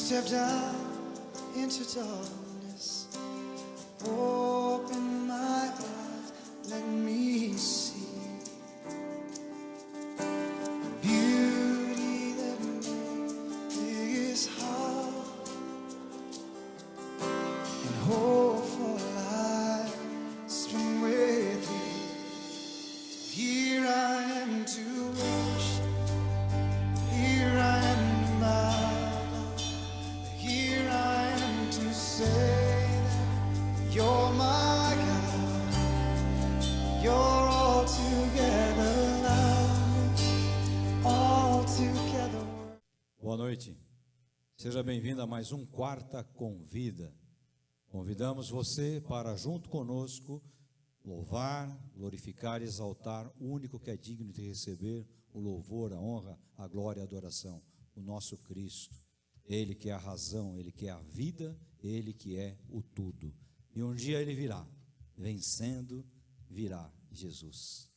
stepped out into darkness. Open my eyes, let me see beauty that makes this heart and hope for life spring with thee. So here I am to worship, here I am to bow, here I am to say that you're my God, you're altogether lovely, altogether. Boa noite, seja bem-vindo a mais um Quarta Convida. Convidamos você para, junto conosco, louvar, glorificar e exaltar o único que é digno de receber o louvor, a honra, a glória e a adoração, o nosso Cristo. Ele que é a razão, Ele que é a vida, Ele que é o tudo. E um dia Ele virá, vencendo, virá Jesus.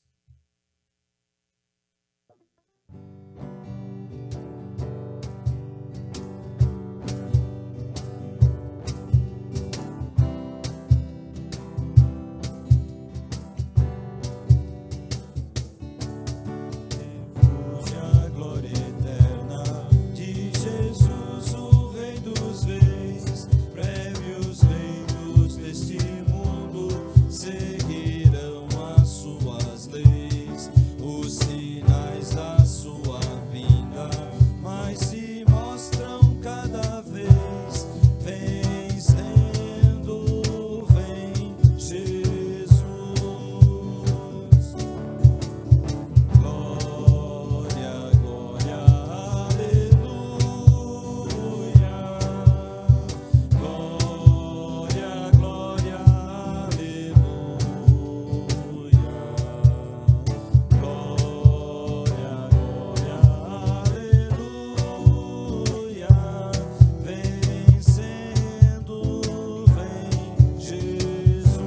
A glória eterna de Jesus, o Rei dos Reis, prévios reinos deste mundo seguirão as suas leis, os sinais da sua vinda, mas se mostram cada vez, vencendo, vem Jesus. Glória, glória, aleluia. Glória, glória, aleluia. Glória, glória, aleluia. Vencendo, vem Jesus.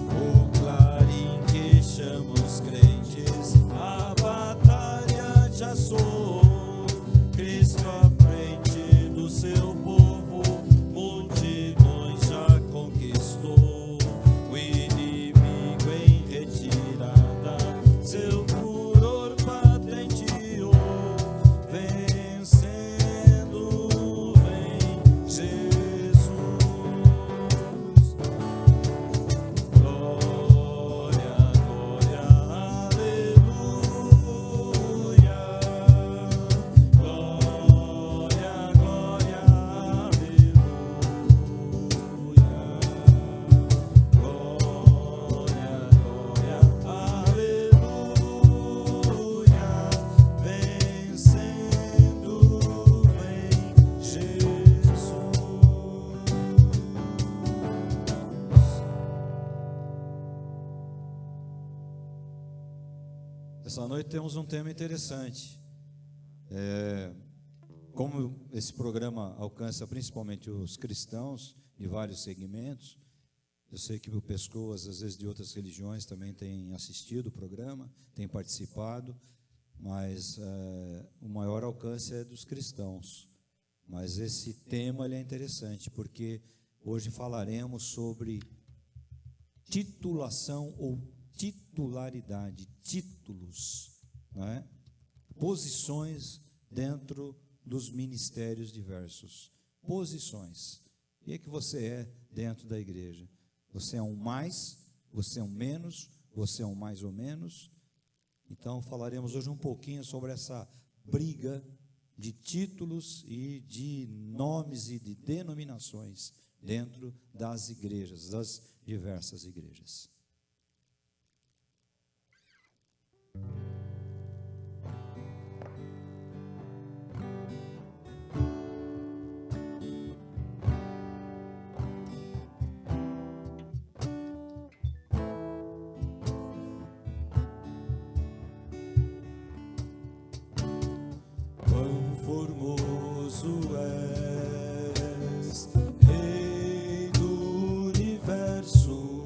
O clarim que chama os crentes, a batalha já soou. Cristo à frente do seu povo, multidões já conquistou. O inimigo em retirada, seu furor patenteou. Vencendo, vem Jesus. Glória, glória, aleluia. Glória, glória, aleluia. Glória, glória, aleluia. Vencendo, vem Jesus. Essa noite temos um tema interessante. Como esse programa alcança principalmente os cristãos de vários segmentos, eu sei que pessoas, às vezes de outras religiões, também têm assistido o programa, têm participado, mas o maior alcance é dos cristãos. Mas esse tema ele é interessante, porque hoje falaremos sobre titulação ou titularidade, títulos, não é? Posições dentro dos ministérios diversos, posições. O que é que você é dentro da igreja? Você é um mais, você é um menos, você é um mais ou menos? Então falaremos hoje um pouquinho sobre essa briga de títulos e de nomes e de denominações dentro das igrejas, das diversas igrejas. Quão formoso és, Rei do universo,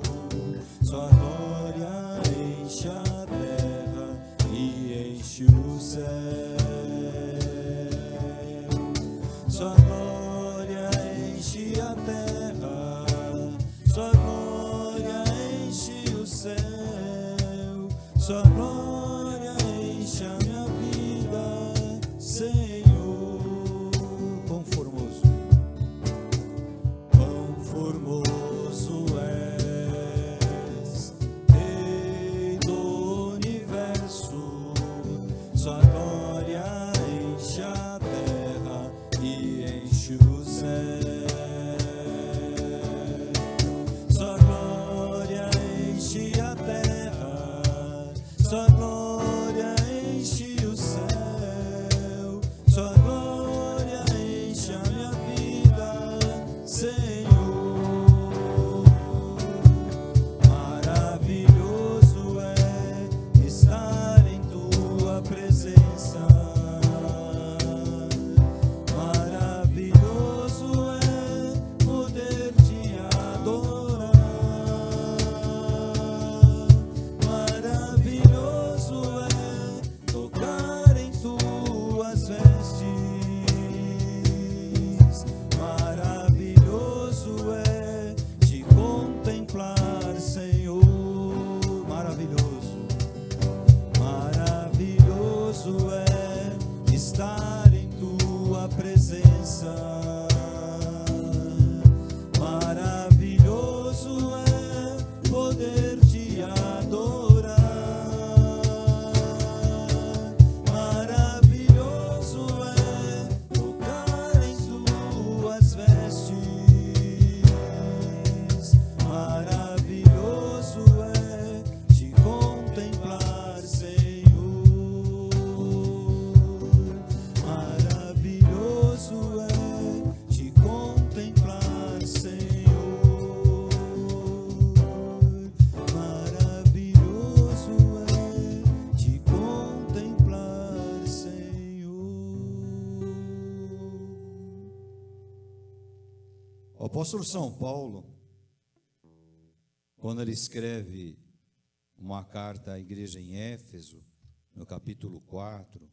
céu, sua glória enche a minha vida, Senhor. Quão formoso, Quão formoso és, Rei do universo, sua glória enche a terra e enche o céu. Sua glória enche a terra, sua glória enche o céu, sua glória enche a minha vida, Senhor. Maravilhoso é estar em tua presença. Maravilhoso é poder te adorar. Maravilhoso é tocar em tuas vestes. Maravilhoso é te contemplar, Senhor. maravilhoso, Maravilhoso é estar em tua presença. Maravilhoso é poder te adorar. Maravilhoso é tocar em tuas vestes. Maravilhoso é te contemplar, Senhor. Maravilhoso é te contemplar, Senhor. Maravilhoso é te contemplar, Senhor. O apóstolo São Paulo, quando ele escreve uma carta à igreja em Éfeso, no capítulo 4,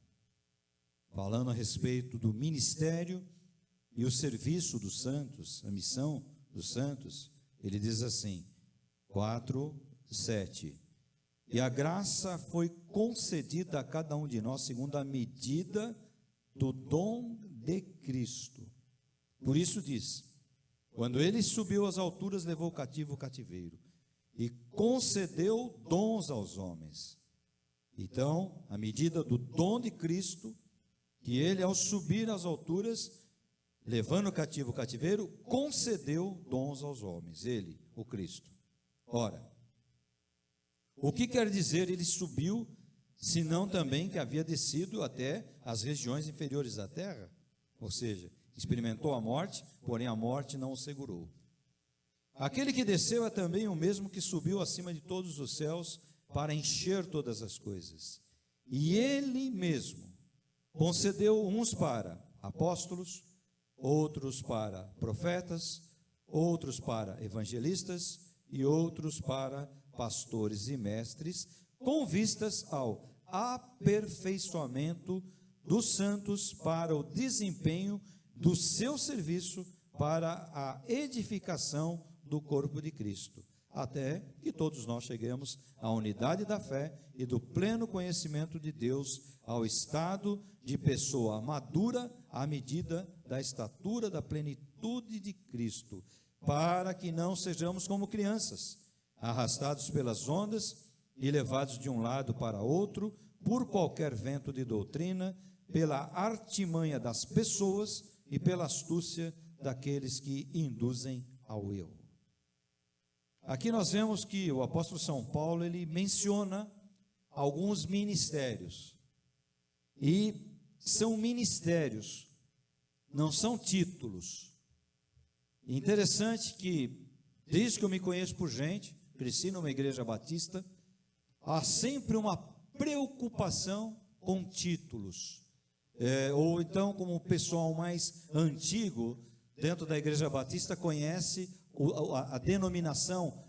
falando a respeito do ministério e o serviço dos santos, a missão dos santos, ele diz assim, 4:7, e a graça foi concedida a cada um de nós segundo a medida do dom de Cristo. Por isso diz, quando ele subiu às alturas, levou cativo o cativeiro e concedeu dons aos homens. Então, à medida do dom de Cristo, que ele, ao subir às alturas, levando cativo o cativeiro, concedeu dons aos homens, ele, o Cristo. Ora, o que quer dizer ele subiu, senão também que havia descido até as regiões inferiores da terra? Ou seja, experimentou a morte, porém a morte não o segurou. Aquele que desceu é também o mesmo que subiu acima de todos os céus para encher todas as coisas. E ele mesmo concedeu uns para apóstolos, outros para profetas, outros para evangelistas e outros para pastores e mestres, com vistas ao aperfeiçoamento dos santos para o desempenho do seu serviço para a edificação do corpo de Cristo, até que todos nós cheguemos à unidade da fé e do pleno conhecimento de Deus, ao estado de pessoa madura à medida da estatura da plenitude de Cristo, para que não sejamos como crianças, arrastados pelas ondas e levados de um lado para outro, por qualquer vento de doutrina, pela artimanha das pessoas e pela astúcia daqueles que induzem ao erro. Aqui nós vemos que o apóstolo São Paulo, ele menciona alguns ministérios, e são ministérios, não são títulos. Interessante que, desde que eu me conheço por gente, cresci numa igreja batista, há sempre uma preocupação com títulos, ou então, como o pessoal mais antigo dentro da igreja batista conhece a denominação,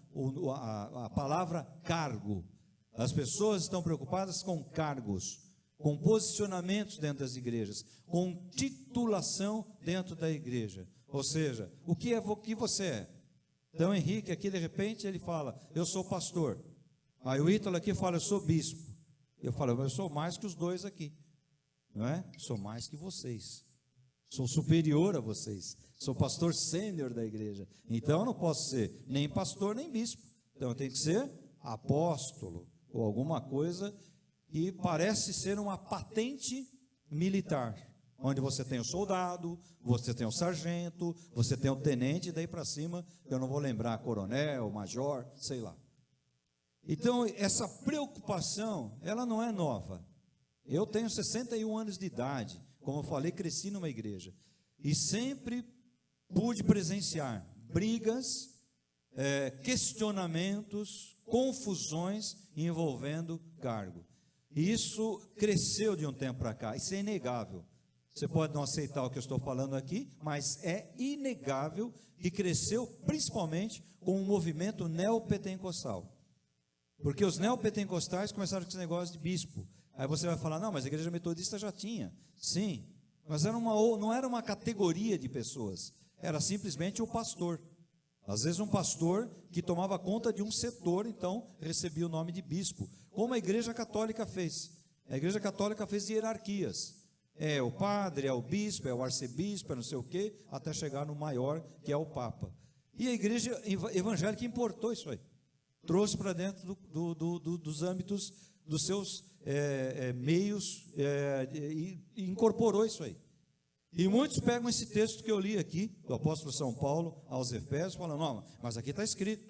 a palavra cargo. As pessoas estão preocupadas com cargos, com posicionamentos dentro das igrejas, com titulação dentro da igreja. Ou seja, o que você é? Então, Henrique, aqui de repente, ele fala, eu sou pastor. Aí o Ítalo aqui fala, eu sou bispo. Eu falo, eu sou mais que os dois aqui, não é? Sou mais que vocês. Sou superior a vocês. Sou pastor sênior da igreja. Então eu não posso ser nem pastor nem bispo. Então eu tenho que ser apóstolo ou alguma coisa que parece ser uma patente militar, onde você tem o soldado, você tem o sargento, você tem o tenente, e daí para cima, eu não vou lembrar, coronel, major, sei lá. Então, essa preocupação, ela não é nova. Eu tenho 61 anos de idade, como eu falei, cresci numa igreja, e sempre pude presenciar brigas, questionamentos, confusões envolvendo cargo. E isso cresceu de um tempo para cá, isso é inegável. Você pode não aceitar o que eu estou falando aqui, mas é inegável que cresceu principalmente com o movimento neopentecostal. Porque os neopentecostais começaram com esse negócio de bispo. Aí você vai falar, não, mas a igreja metodista já tinha. Sim, mas não era uma categoria de pessoas, era simplesmente o pastor. Às vezes um pastor que tomava conta de um setor, então recebia o nome de bispo, como a igreja católica fez. A igreja católica fez hierarquias. É o padre, é o bispo, é o arcebispo, é não sei o quê, até chegar no maior, que é o papa. E a igreja evangélica importou isso aí. Trouxe para dentro dos âmbitos dos seus meios e incorporou isso aí. E muitos pegam esse texto que eu li aqui, do apóstolo São Paulo aos Efésios, falando, não, mas aqui está escrito,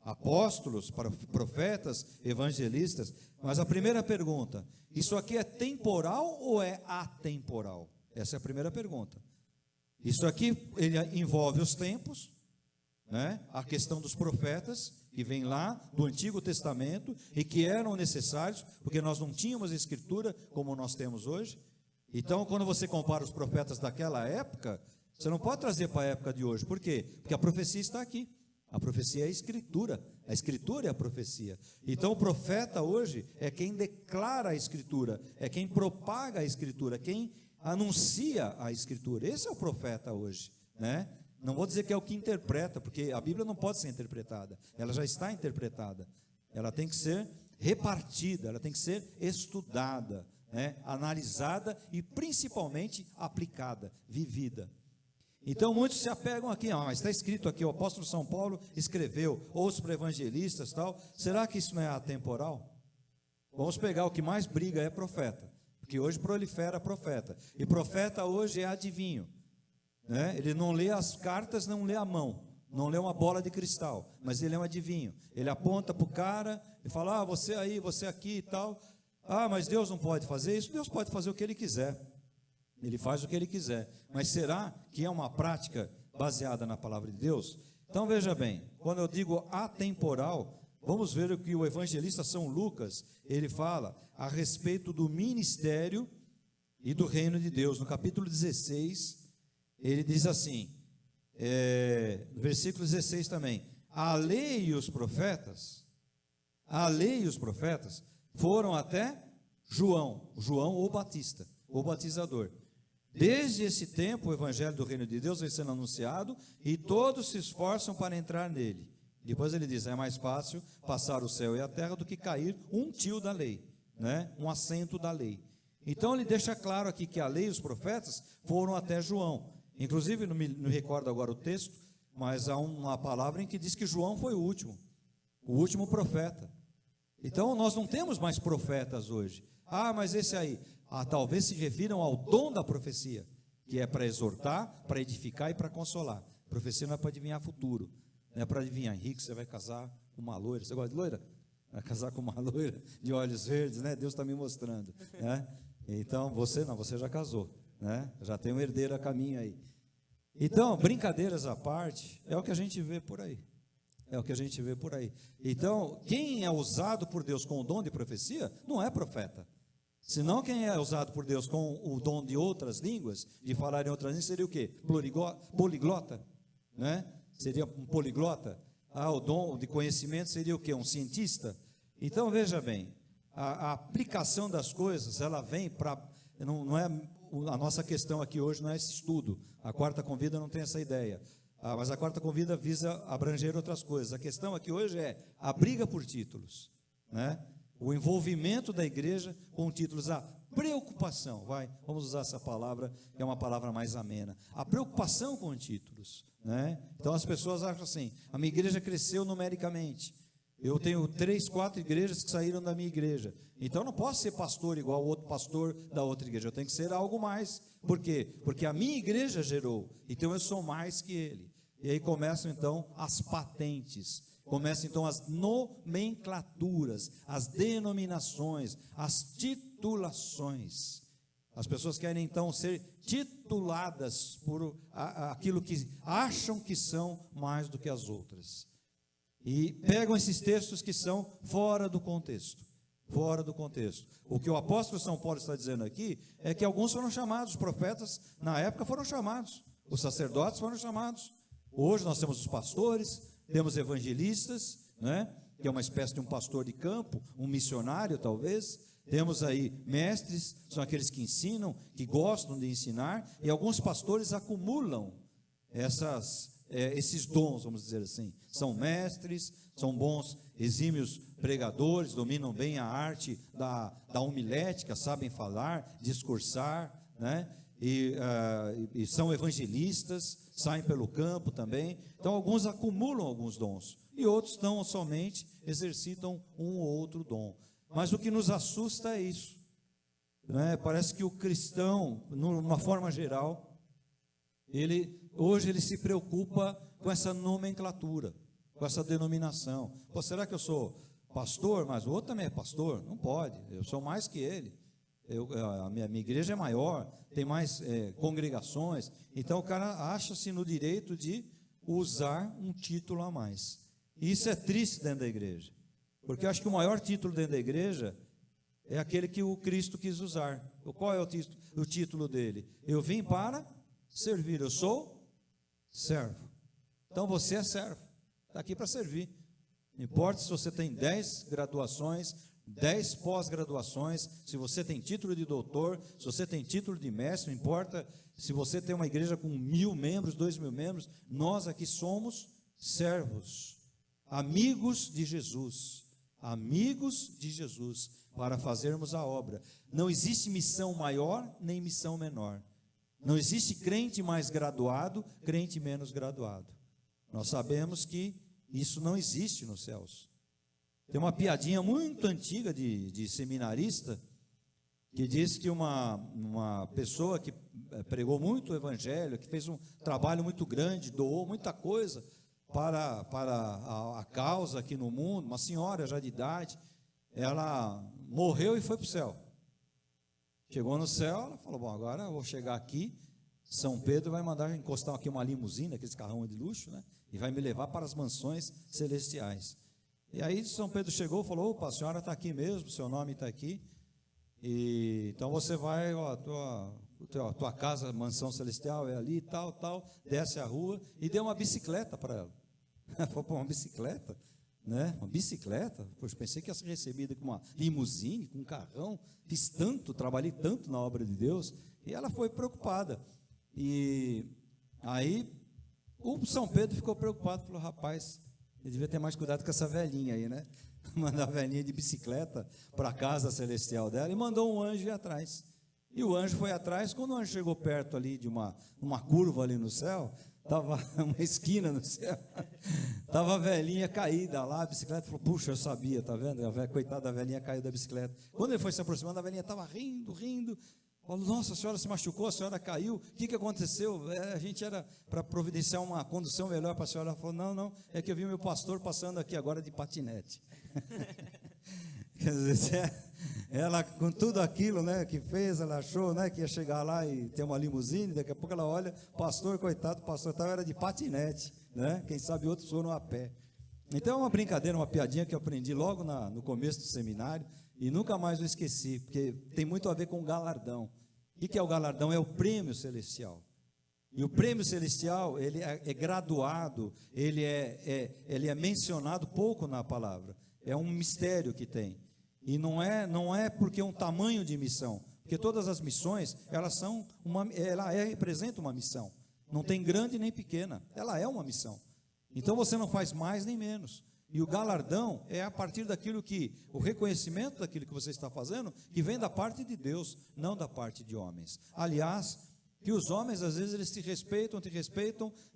apóstolos, profetas, evangelistas. Mas a primeira pergunta, isso aqui é temporal ou é atemporal? Essa é a primeira pergunta. Isso aqui ele envolve os tempos, né? A questão dos profetas, que vem lá do Antigo Testamento e que eram necessários, porque nós não tínhamos escritura como nós temos hoje. Então, quando você compara os profetas daquela época, você não pode trazer para a época de hoje. Por quê? Porque a profecia está aqui. A profecia é a escritura é a profecia. Então o profeta hoje é quem declara a escritura, é quem propaga a escritura, quem anuncia a escritura. Esse é o profeta hoje, né? Não vou dizer que é o que interpreta, porque a Bíblia não pode ser interpretada, ela já está interpretada. Ela tem que ser repartida, ela tem que ser estudada, né? Analisada e principalmente aplicada, vivida. Então muitos se apegam aqui, mas está escrito aqui, o apóstolo São Paulo escreveu, outros para evangelistas, tal. Será que isso não é atemporal? Vamos pegar o que mais briga é profeta, porque hoje prolifera profeta, e profeta hoje é adivinho, né? Ele não lê as cartas, não lê a mão, não lê uma bola de cristal, mas ele é um adivinho. Ele aponta para o cara e fala, você aí, você aqui e tal. Mas Deus não pode fazer isso. Deus pode fazer o que Ele quiser, Ele faz o que Ele quiser, mas será que é uma prática baseada na palavra de Deus? Então veja bem, quando eu digo atemporal, vamos ver o que o evangelista São Lucas, ele fala a respeito do ministério e do reino de Deus. No capítulo 16, ele diz assim, no versículo 16 também, a lei e os profetas foram até João o Batista, o batizador. Desde esse tempo o evangelho do reino de Deus vem sendo anunciado e todos se esforçam para entrar nele. Depois ele diz, é mais fácil passar o céu e a terra do que cair um tio da lei, né? Um assento da lei. Então ele deixa claro aqui que a lei e os profetas foram até João. Inclusive, não me recordo agora o texto, mas há uma palavra em que diz que João foi o último profeta. Então nós não temos mais profetas hoje. Mas esse aí, talvez se refiram ao dom da profecia, que é para exortar, para edificar e para consolar. Profecia não é para adivinhar futuro, não é para adivinhar, Henrique, você vai casar com uma loira. Você gosta de loira? Vai casar com uma loira de olhos verdes, né? Deus está me mostrando, né? Então, você não, você já casou, né? Já tem um herdeiro a caminho aí. Então, brincadeiras à parte, é o que a gente vê por aí. Então, quem é usado por Deus com o dom de profecia, não é profeta. Senão, quem é usado por Deus com o dom de outras línguas, de falar em outras línguas, seria o quê? Poliglota, né? Seria um poliglota. O dom de conhecimento seria o quê? Um cientista. Então, veja bem, a aplicação das coisas, ela vem para... Não é, a nossa questão aqui hoje não é esse estudo. A quarta convida não tem essa ideia. Mas a quarta convida visa abranger outras coisas. A questão aqui hoje é a briga por títulos. né? O envolvimento da igreja com títulos, a preocupação, vamos usar essa palavra, que é uma palavra mais amena, a preocupação com títulos, né? Então as pessoas acham assim, a minha igreja cresceu numericamente, eu tenho 3, 4 igrejas que saíram da minha igreja, então eu não posso ser pastor igual o outro pastor da outra igreja, eu tenho que ser algo mais. Por quê? Porque a minha igreja gerou, então eu sou mais que ele. E aí começam então as patentes, começam então as nomenclaturas, as denominações, as titulações. As pessoas querem então ser tituladas por aquilo que acham que são mais do que as outras. E pegam esses textos que são fora do contexto. Fora do contexto. O que o apóstolo São Paulo está dizendo aqui é que alguns foram chamados, os profetas na época foram chamados, os sacerdotes foram chamados. Hoje nós temos os pastores, temos evangelistas, né? Que é uma espécie de um pastor de campo, um missionário talvez. Temos aí mestres, são aqueles que ensinam, que gostam de ensinar, e alguns pastores acumulam esses dons, vamos dizer assim. São mestres, são bons, exímios pregadores, dominam bem a arte da homilética, sabem falar, discursar, né? E são evangelistas, saem pelo campo também. Então alguns acumulam alguns dons, e outros não somente exercitam um ou outro dom. Mas o que nos assusta é isso, né? Parece que o cristão, numa forma geral, hoje ele se preocupa com essa nomenclatura, com essa denominação. Pô, será que eu sou pastor, mas o outro também é pastor? Não pode, eu sou mais que ele. A minha igreja é maior, tem mais congregações. Então o cara acha-se no direito de usar um título a mais. E isso é triste dentro da igreja, porque eu acho que o maior título dentro da igreja é aquele que o Cristo quis usar. Qual é o título dele? Eu vim para servir, eu sou servo. Então você é servo, está aqui para servir. Não importa se você tem 10 graduações, 10 pós-graduações, se você tem título de doutor, se você tem título de mestre, não importa se você tem uma igreja com 1.000 membros, 2.000 membros, nós aqui somos servos, amigos de Jesus, para fazermos a obra. Não existe missão maior nem missão menor. Não existe crente mais graduado, crente menos graduado. Nós sabemos que isso não existe nos céus. Tem uma piadinha muito antiga de seminarista, que diz que uma pessoa que pregou muito o evangelho, que fez um trabalho muito grande, doou muita coisa para a causa aqui no mundo, uma senhora já de idade, ela morreu e foi para o céu. Chegou no céu, ela falou, bom, agora eu vou chegar aqui, São Pedro vai mandar encostar aqui uma limusine, aqueles carrão de luxo, né? E vai me levar para as mansões celestiais. E aí São Pedro chegou e falou, opa, a senhora está aqui mesmo, seu nome está aqui, e então você vai, tua casa, mansão celestial é ali, tal, desce a rua, e deu uma bicicleta para ela. Ela falou, pô, uma bicicleta? Né? Uma bicicleta? Poxa, pensei que ia ser recebida com uma limusine, com um carrão, fiz tanto, trabalhei tanto na obra de Deus, e ela foi preocupada. E aí o São Pedro ficou preocupado, falou, rapaz, ele devia ter mais cuidado com essa velhinha aí, né? Mandar a velhinha de bicicleta para a casa celestial dela, e mandou um anjo ir atrás. E o anjo foi atrás. Quando o anjo chegou perto ali de uma curva ali no céu, estava uma esquina no céu, estava a velhinha caída lá, a bicicleta, falou, puxa, eu sabia, tá vendo? Coitada da velhinha caiu da bicicleta. Quando ele foi se aproximando, a velhinha estava rindo, falou, nossa, a senhora se machucou, a senhora caiu, o que aconteceu? A gente era para providenciar uma condução melhor para a senhora. Ela falou, não, é que eu vi meu pastor passando aqui agora de patinete. Quer dizer, ela com tudo aquilo, né, que fez, ela achou, né, que ia chegar lá e ter uma limusine, daqui a pouco ela olha, pastor, coitado, o pastor era de patinete, né, quem sabe outros foram a pé. Então é uma brincadeira, uma piadinha que eu aprendi logo no começo do seminário, e nunca mais eu esqueci, porque tem muito a ver com galardão. O que é o galardão? É o prêmio celestial. E o prêmio celestial, ele é graduado, ele é mencionado pouco na palavra. É um mistério que tem. E não é porque é um tamanho de missão, porque todas as missões, ela representa uma missão. Não tem grande nem pequena, ela é uma missão. Então você não faz mais nem menos. E o galardão é a partir daquilo que, o reconhecimento daquilo que você está fazendo, que vem da parte de Deus, não da parte de homens. Aliás, que os homens, às vezes, eles te respeitam,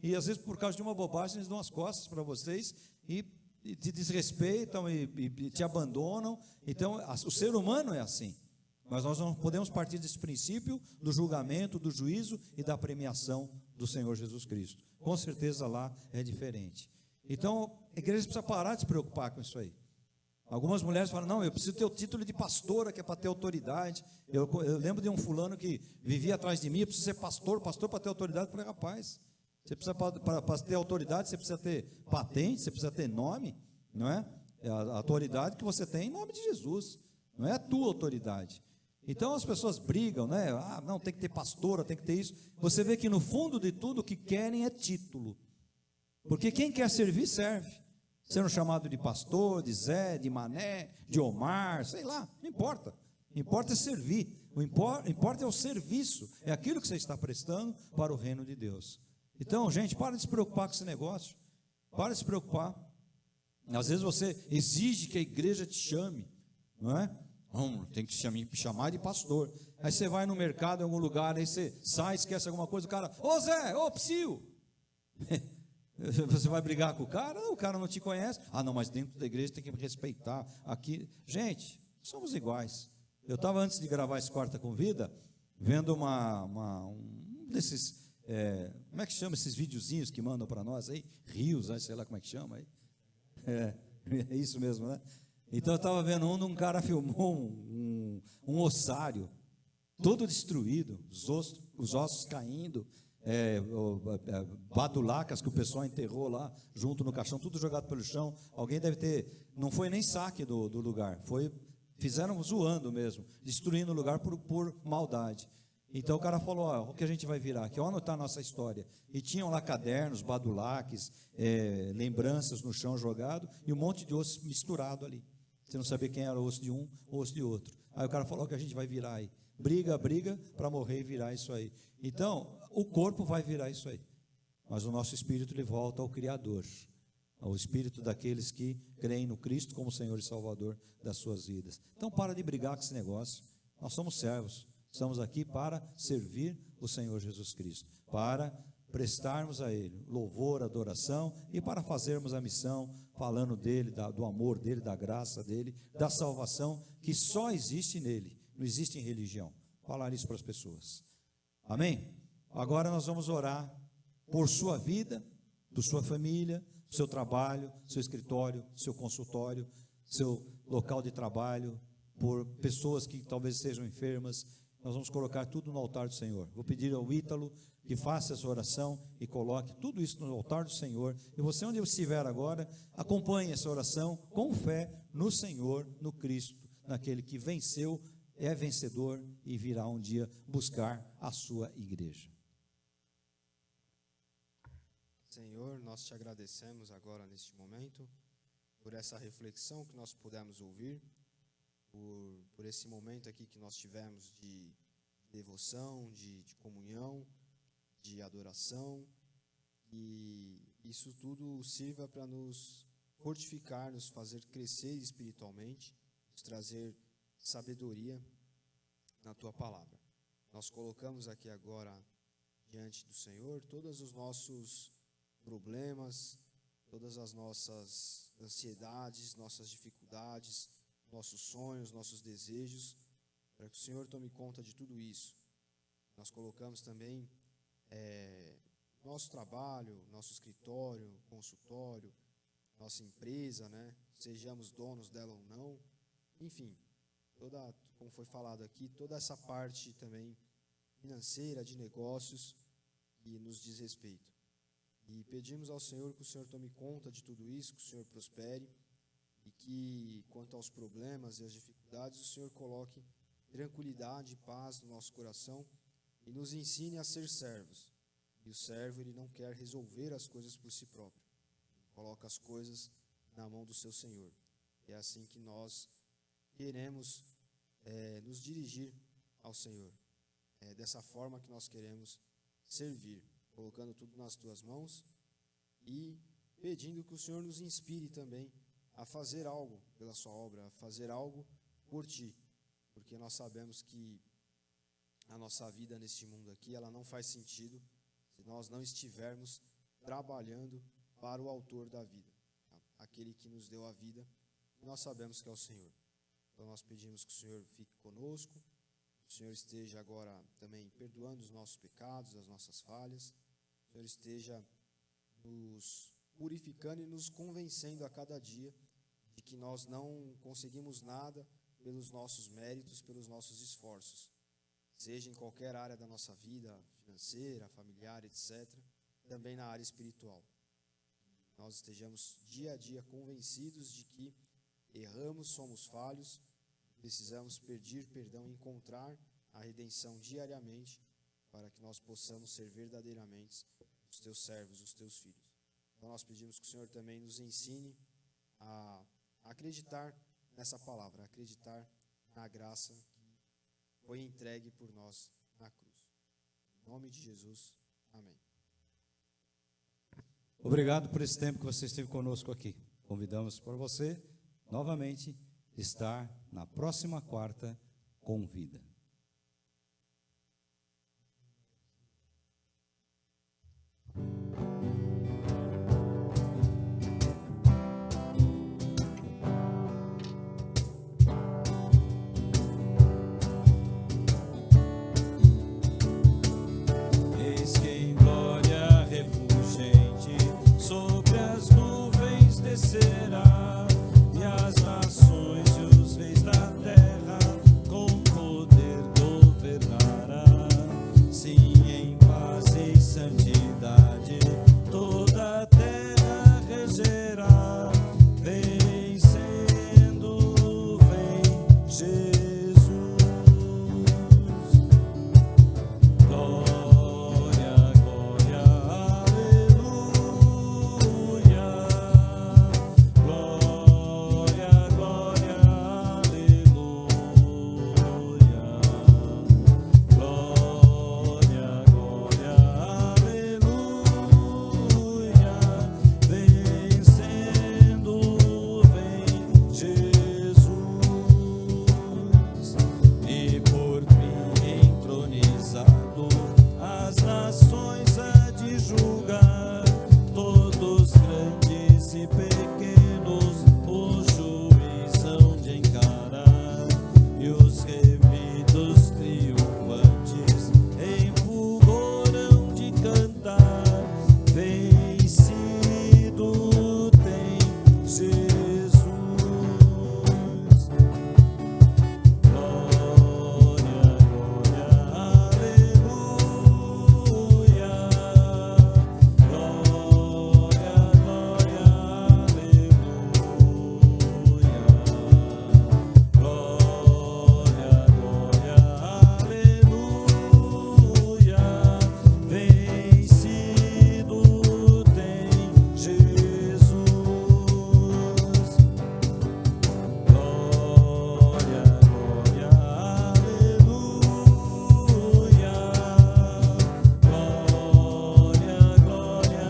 e às vezes por causa de uma bobagem, eles dão as costas para vocês e te desrespeitam e te abandonam. Então, o ser humano é assim. Mas nós não podemos partir desse princípio do julgamento, do juízo e da premiação do Senhor Jesus Cristo. Com certeza lá é diferente. Então, a igreja precisa parar de se preocupar com isso aí. Algumas mulheres falam, não, eu preciso ter o título de pastora, que é para ter autoridade. Eu lembro de um fulano que vivia atrás de mim, eu preciso ser pastor para ter autoridade. Eu falei, rapaz, você precisa para ter autoridade, você precisa ter patente, você precisa ter nome, não é? A autoridade que você tem em nome de Jesus, não é a tua autoridade. Então as pessoas brigam, né? Ah, não, tem que ter pastora, tem que ter isso. Você vê que no fundo de tudo o que querem é título. Porque quem quer servir, serve. Sendo chamado de pastor, de Zé, de Mané, de Omar, sei lá, não importa. Importa é servir. Importa é o serviço. É aquilo que você está prestando para o reino de Deus. Então, gente, para de se preocupar com esse negócio. Para de se preocupar. Às vezes você exige que a igreja te chame, não é? Tem que te chamar de pastor. Aí você vai no mercado, em algum lugar, aí você sai, esquece alguma coisa, o cara, ô Zé, ô Psyu. Você vai brigar com o cara não te conhece. Ah, não, mas dentro da igreja tem que respeitar. Aqui, gente, somos iguais. Eu estava antes de gravar esse Quarta Convida, vendo um desses, como é que chama esses videozinhos que mandam para nós aí? Rios, sei lá como é que chama aí. É isso mesmo, né? Então eu estava vendo um cara filmou um ossário, todo destruído, os ossos caindo, badulacas que o pessoal enterrou lá junto no caixão, tudo jogado pelo chão. Alguém deve ter, não foi nem saque do lugar, fizeram zoando mesmo, destruindo o lugar por maldade. Então o cara falou, ó, o que a gente vai virar aqui, onde está a nossa história? E tinham lá cadernos, badulaques, lembranças no chão jogado e um monte de osso misturado ali. Você não sabia quem era o osso de um, o osso de outro. Aí o cara falou, o que a gente vai virar aí? Briga para morrer e virar isso aí. Então, o corpo vai virar isso aí. Mas o nosso espírito ele volta ao Criador, ao espírito daqueles que creem no Cristo como Senhor e Salvador das suas vidas. Então, para de brigar com esse negócio. Nós somos servos. Estamos aqui para servir o Senhor Jesus Cristo, para prestarmos a Ele louvor, adoração e para fazermos a missão falando dEle, do amor dEle, da graça dEle, da salvação que só existe nele, não existe em religião. Falar isso para as pessoas. Amém? Agora nós vamos orar por sua vida, por sua família, seu trabalho, seu escritório, seu consultório, seu local de trabalho, por pessoas que talvez sejam enfermas. Nós vamos colocar tudo no altar do Senhor. Vou pedir ao Ítalo que faça essa oração e coloque tudo isso no altar do Senhor. E você, onde estiver agora, acompanhe essa oração com fé no Senhor, no Cristo, naquele que venceu, é vencedor e virá um dia buscar a sua igreja. Senhor, nós te agradecemos agora neste momento por essa reflexão que nós pudemos ouvir, por esse momento aqui que nós tivemos de devoção, de comunhão, de adoração, e isso tudo sirva para nos fortificar, nos fazer crescer espiritualmente, nos trazer sabedoria na Tua Palavra. Nós colocamos aqui agora diante do Senhor todos os nossos problemas, todas as nossas ansiedades, nossas dificuldades, nossos sonhos, nossos desejos, para que o Senhor tome conta de tudo isso. Nós colocamos também nosso trabalho, nosso escritório, consultório, nossa empresa, né? Sejamos donos dela ou não, enfim, como foi falado aqui, toda essa parte também financeira, de negócios, que nos diz respeito. E pedimos ao Senhor que o Senhor tome conta de tudo isso, que o Senhor prospere, e que, quanto aos problemas e às dificuldades, o Senhor coloque tranquilidade e paz no nosso coração e nos ensine a ser servos. E o servo, ele não quer resolver as coisas por si próprio, ele coloca as coisas na mão do seu Senhor. E é assim que nós queremos nos dirigir ao Senhor. É dessa forma que nós queremos servir, colocando tudo nas Tuas mãos e pedindo que o Senhor nos inspire também a fazer algo pela sua obra, a fazer algo por ti, porque nós sabemos que a nossa vida neste mundo aqui, ela não faz sentido se nós não estivermos trabalhando para o autor da vida, tá? Aquele que nos deu a vida, e nós sabemos que é o Senhor. Então nós pedimos que o Senhor fique conosco, que o Senhor esteja agora também perdoando os nossos pecados, as nossas falhas, que o Senhor esteja nos purificando e nos convencendo a cada dia de que nós não conseguimos nada pelos nossos méritos, pelos nossos esforços, seja em qualquer área da nossa vida, financeira, familiar, etc., também na área espiritual. Nós estejamos dia a dia convencidos de que erramos, somos falhos, precisamos pedir perdão e encontrar a redenção diariamente para que nós possamos ser verdadeiramente os teus servos, os teus filhos. Então nós pedimos que o Senhor também nos ensine a acreditar nessa palavra, a acreditar na graça que foi entregue por nós na cruz. Em nome de Jesus, amém. Obrigado por esse tempo que você esteve conosco aqui. Convidamos para você, novamente, estar na próxima quarta com vida. Eis que em glória refulgente sobre as nuvens descerá, e as nações e os reis da terra com poder governará. Sim, em paz e santidade toda a terra regerá, vencendo vem Jesus. Glória, glória, aleluia. Glória, glória, aleluia. Glória, glória, aleluia. Vencendo vem Jesus. E por mim entronizado, as nações há de julgar, todos grandes e pequenos o juiz hão de encarar, e os remidos triunfantes em fulgor hão de cantar, vencido tem Jesus. Glória, glória, aleluia. Glória, glória, aleluia. Glória, glória, aleluia. Vencido tem Jesus. Glória, glória, aleluia. Glória, glória,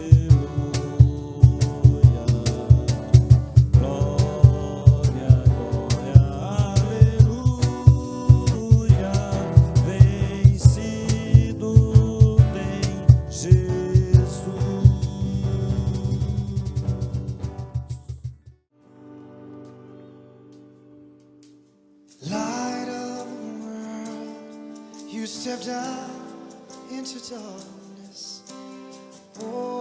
aleluia. Glória, glória, aleluia. Vencido tem Jesus. Light of the world, you stepped out into darkness. Oh,